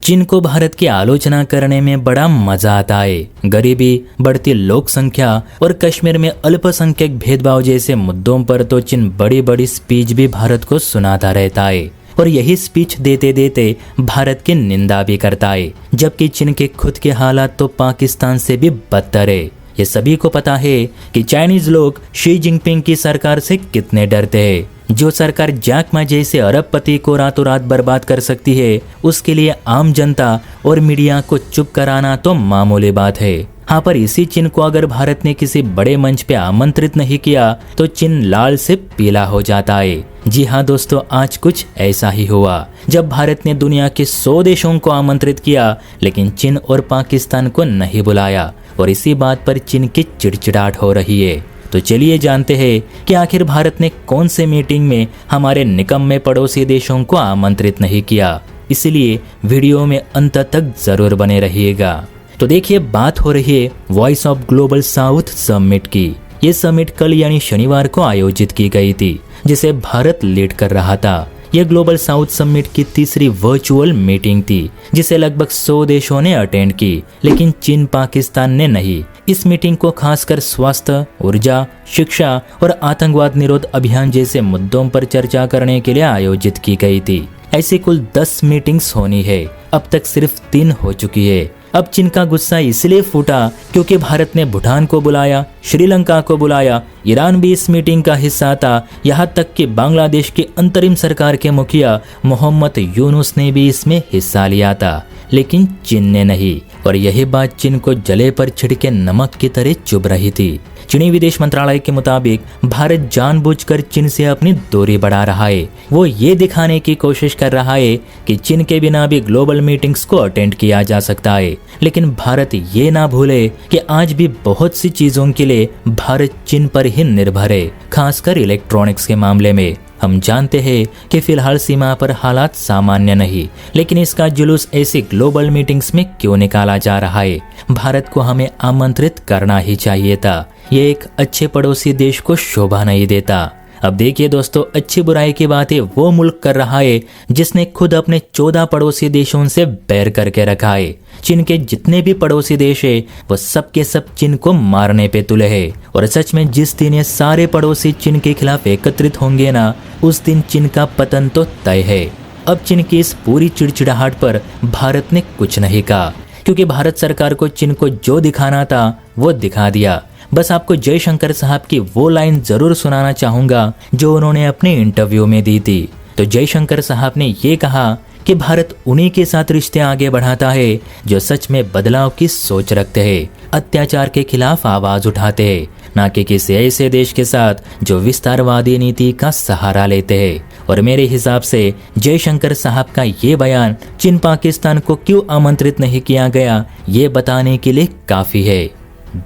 चीन को भारत की आलोचना करने में बड़ा मजा आता है। गरीबी, बढ़ती लोक संख्या और कश्मीर में अल्पसंख्यक भेदभाव जैसे मुद्दों पर तो चीन बड़ी बड़ी स्पीच भी भारत को सुनाता रहता है और यही स्पीच देते देते भारत की निंदा भी करता है, जबकि चीन के खुद के हालात तो पाकिस्तान से भी बदतर है। ये सभी को पता है कि चाइनीज लोग शी जिनपिंग की सरकार से कितने डरते हैं। जो सरकार जैक मा जैसे अरबपति को रातों रात बर्बाद कर सकती है, उसके लिए आम जनता और मीडिया को चुप कराना तो मामूली बात है। हाँ, पर इसी चीन को अगर भारत ने किसी बड़े मंच पे आमंत्रित नहीं किया तो चीन लाल से पीला हो जाता है। जी हाँ दोस्तों, आज कुछ ऐसा ही हुआ जब भारत ने दुनिया के 100 देशों को आमंत्रित किया, लेकिन चीन और पाकिस्तान को नहीं बुलाया और इसी बात पर चीन की चिड़चिड़ाहट हो रही है। तो चलिए जानते हैं कि आखिर भारत ने कौन से मीटिंग में हमारे निकम्मे पड़ोसी देशों को आमंत्रित नहीं किया। इसलिए वीडियो में अंत तक जरूर बने रहिएगा। तो देखिए, बात हो रही है voice of global south summit की। ये समिट कल यानी शनिवार को आयोजित की गई थी, जिसे भारत लीड कर रहा था। यह ग्लोबल साउथ समिट की तीसरी वर्चुअल मीटिंग थी, जिसे लगभग 100 देशों ने अटेंड की, लेकिन चीन पाकिस्तान ने नहीं। इस मीटिंग को खासकर स्वास्थ्य, ऊर्जा, शिक्षा और आतंकवाद निरोध अभियान जैसे मुद्दों पर चर्चा करने के लिए आयोजित की गई थी। ऐसी कुल 10 मीटिंग्स होनी है, अब तक सिर्फ 3 हो चुकी है। अब चीन का गुस्सा इसलिए फूटा क्योंकि भारत ने भूटान को बुलाया, श्रीलंका को बुलाया, ईरान भी इस मीटिंग का हिस्सा था, यहाँ तक कि बांग्लादेश की अंतरिम सरकार के मुखिया मोहम्मद यूनुस ने भी इसमें हिस्सा लिया था, लेकिन चीन ने नहीं। और यही बात चीन को जले पर छिड़के नमक की तरह चुभ रही थी। चीनी विदेश मंत्रालय के मुताबिक भारत जानबूझकर चीन से अपनी दूरी बढ़ा रहा है। वो ये दिखाने की कोशिश कर रहा है कि चीन के बिना भी ग्लोबल मीटिंग्स को अटेंड किया जा सकता है, लेकिन भारत ये ना भूले कि आज भी बहुत सी चीजों के लिए भारत चीन पर ही निर्भर है, खासकर इलेक्ट्रॉनिक्स के मामले में। हम जानते हैं कि फिलहाल सीमा पर हालात सामान्य नहीं, लेकिन इसका जुलूस ऐसी ग्लोबल मीटिंग्स में क्यों निकाला जा रहा है? भारत को हमें आमंत्रित करना ही चाहिए था। ये एक अच्छे पड़ोसी देश को शोभा नहीं देता। अब देखिए दोस्तों, अच्छी बुराई की बातें वो मुल्क कर रहा है जिसने खुद अपने 14 पड़ोसी देशों से बैर करके रखा है। चीन के जितने भी पड़ोसी देश है वो सब के सब चीन को मारने पे तुले है। और सच में जिस दिन ये सारे पड़ोसी चीन के खिलाफ एकत्रित होंगे ना, उस दिन चीन का पतन तो तय है। अब चीन की इस पूरी चिड़चिड़ाहट पर भारत ने कुछ नहीं कहा, क्योंकि भारत सरकार को चीन को जो दिखाना था वो दिखा दिया। बस आपको जयशंकर साहब की वो लाइन जरूर सुनाना चाहूंगा जो उन्होंने अपने इंटरव्यू में दी थी। तो जयशंकर साहब ने ये कहा कि भारत उन्हीं के साथ रिश्ते आगे बढ़ाता है जो सच में बदलाव की सोच रखते हैं, अत्याचार के खिलाफ आवाज उठाते हैं, ना कि किसी ऐसे देश के साथ जो विस्तारवादी नीति का सहारा लेते हैं। और मेरे हिसाब से जयशंकर साहब का ये बयान चीन पाकिस्तान को क्यों आमंत्रित नहीं किया गया, ये बताने के लिए काफी है।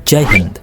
जय हिंद।